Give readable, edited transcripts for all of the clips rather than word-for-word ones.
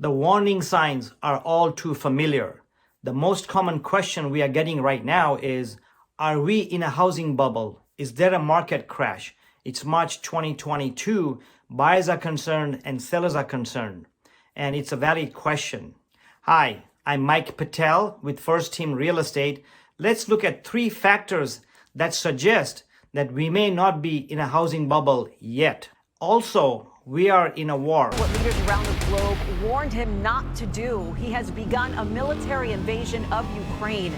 The warning signs are all too familiar. The most common question we are getting right now is, are we in a housing bubble? Is there a market crash? It's March 2022. Buyers are concerned and sellers are concerned. And it's a valid question. Hi, I'm Mike Patel with First Team Real Estate. Let's look at 3 factors that suggest that we may not be in a housing bubble yet. Also, we are in a war. What leaders around the globe warned him not to do. He has begun a military invasion of Ukraine.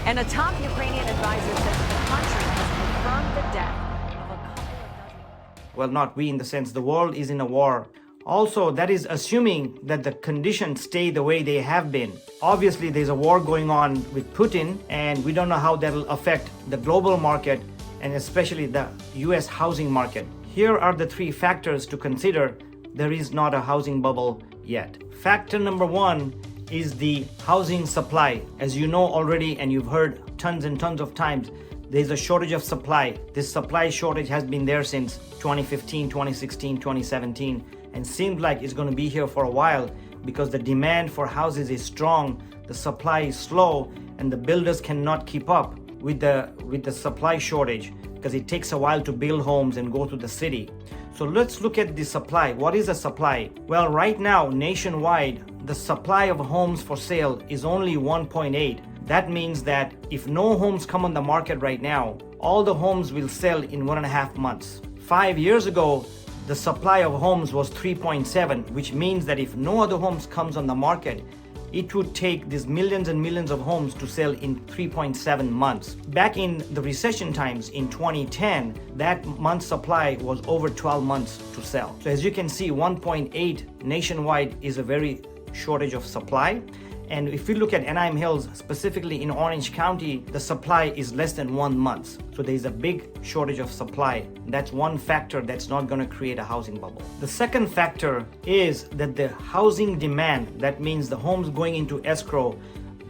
And a top Ukrainian advisor says the country has confirmed the death of a couple of dozen. Well, not we in the sense the world is in a war. Also, that is assuming that the conditions stay the way they have been. Obviously, there's a war going on with Putin, and we don't know how that will affect the global market and especially the US housing market. Here are the 3 factors to consider. There is not a housing bubble yet. Factor number 1 is the housing supply. As you know already, and you've heard tons and tons of times, there's a shortage of supply. This supply shortage has been there since 2015, 2016, 2017, and seems like it's going to be here for a while because the demand for houses is strong, the supply is slow, and the builders cannot keep up with the supply shortage because it takes a while to build homes and go to the city. So let's look at the supply. What is a supply? Well, right now, nationwide, the supply of homes for sale is only 1.8. That means that if no homes come on the market right now, all the homes will sell in 1.5 months. 5 years ago, the supply of homes was 3.7, which means that if no other homes comes on the market, it would take these millions and millions of homes to sell in 3.7 months. Back in the recession times in 2010, that month's supply was over 12 months to sell. So as you can see, 1.8 nationwide is a very shortage of supply. And if we look at Anaheim Hills, specifically in Orange County, the supply is less than 1 month. So there's a big shortage of supply. That's one factor that's not going to create a housing bubble. The second factor is that the housing demand, that means the homes going into escrow,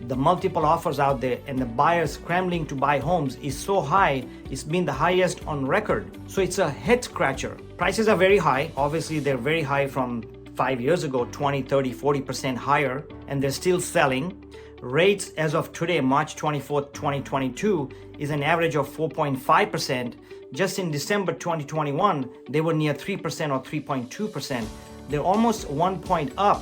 the multiple offers out there, and the buyers scrambling to buy homes is so high, it's been the highest on record. So it's a head scratcher. Prices are very high. Obviously, they're very high from 5 years ago, 20, 30, 40% higher, and they're still selling. Rates as of today, March 24th, 2022, is an average of 4.5%. Just in December 2021, they were near 3% or 3.2%. They're almost 1 point up,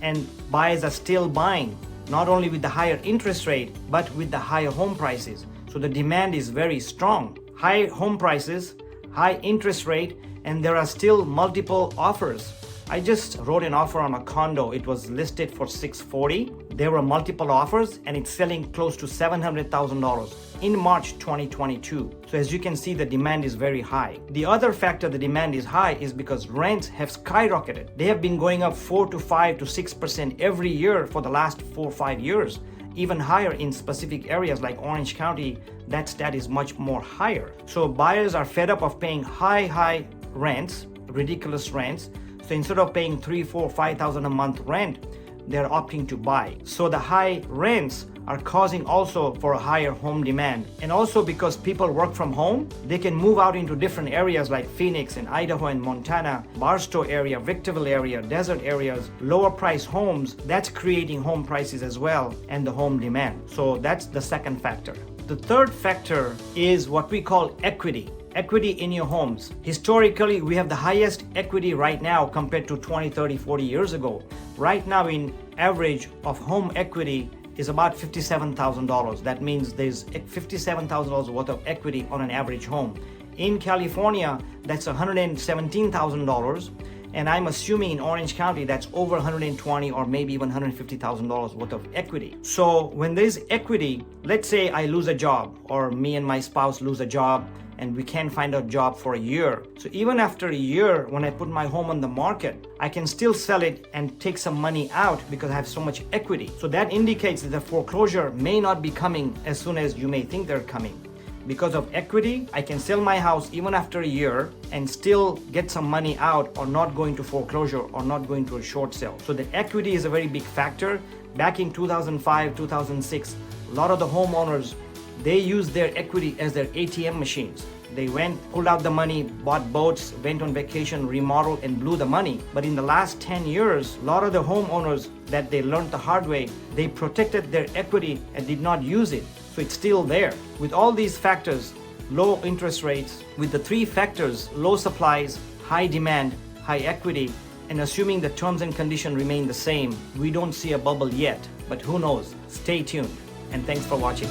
and buyers are still buying, not only with the higher interest rate, but with the higher home prices. So the demand is very strong. High home prices, high interest rate, and there are still multiple offers. I just wrote an offer on a condo. It was listed for $640. There were multiple offers and it's selling close to $700,000 in March 2022. So as you can see, the demand is very high. The other factor the demand is high is because rents have skyrocketed. They have been going up 4 to 5 to 6% every year for the last 4 or 5 years. Even higher in specific areas like Orange County, that stat is much more higher. So buyers are fed up of paying high rents, ridiculous rents. So instead of paying $3,000, $4,000, $5,000 a month rent, they're opting to buy. So the high rents are causing also for a higher home demand. And also because people work from home, they can move out into different areas like Phoenix and Idaho and Montana, Barstow area, Victorville area, desert areas, lower price homes. That's creating home prices as well and the home demand. So that's the second factor. The third factor is what we call equity. Equity in your homes. Historically, we have the highest equity right now compared to 20, 30, 40 years ago. Right now, in average of home equity is about $57,000. That means there's $57,000 worth of equity on an average home. In California, that's $117,000. And I'm assuming in Orange County, that's over $120,000 or maybe even $150,000 worth of equity. So when there's equity, let's say I lose a job or me and my spouse lose a job and we can't find a job for a year. So even after a year, when I put my home on the market, I can still sell it and take some money out because I have so much equity. So that indicates that the foreclosure may not be coming as soon as you may think they're coming. Because of equity, I can sell my house even after a year and still get some money out or not going to foreclosure or not going to a short sale. So the equity is a very big factor. Back in 2005, 2006, a lot of the homeowners, they use their equity as their ATM machines. They went, pulled out the money, bought boats, went on vacation, remodeled, and blew the money. But in the last 10 years, a lot of the homeowners that they learned the hard way, they protected their equity and did not use it. So it's still there. With all these factors, low interest rates, with the three factors, low supplies, high demand, high equity, and assuming the terms and conditions remain the same, we don't see a bubble yet. But who knows? Stay tuned, and thanks for watching.